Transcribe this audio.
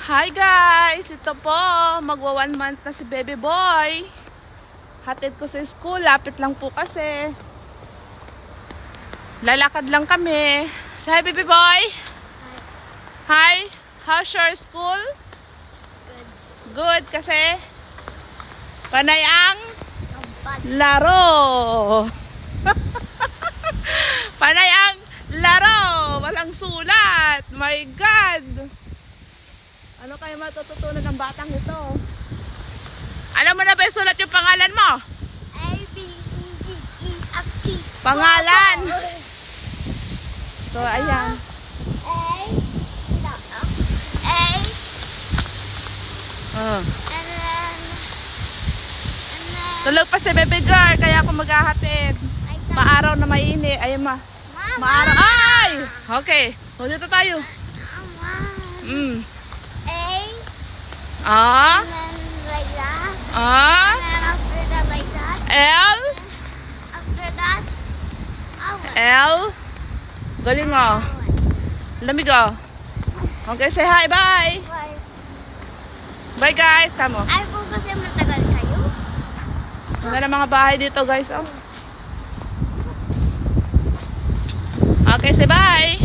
Hi guys! Ito po, magwa 1 month na si baby boy. Hatid ko sa school, lapit lang po kasi. Lalakad lang kami. Say hi baby boy! Hi! How's your school? Good kasi panay ang laro. Panay ang laro. Walang sulat. My God! Ano kayo matututunan ng batang ito? Alam mo na ba yung sulat yung pangalan mo? A, B, C, D, E, F, G. Pangalan. So, ayan. A, Oh. and then, Tulog pa si baby girl, kaya ako maghahatid. like that. Maaraw na mainit. Ayun Mama. maaraw. Ay! Okay. So, dito tayo. Mama. Mm. A, Ah? and then like that. Ah? And then after that, like that. L? After that, L? Galing mo. Lamig oh. Okay, say hi. Bye. Bye. Bye guys. Kamo. Ay po kasi matagal kayo. Ano na mga bahay dito guys. Oh. Okay, say bye.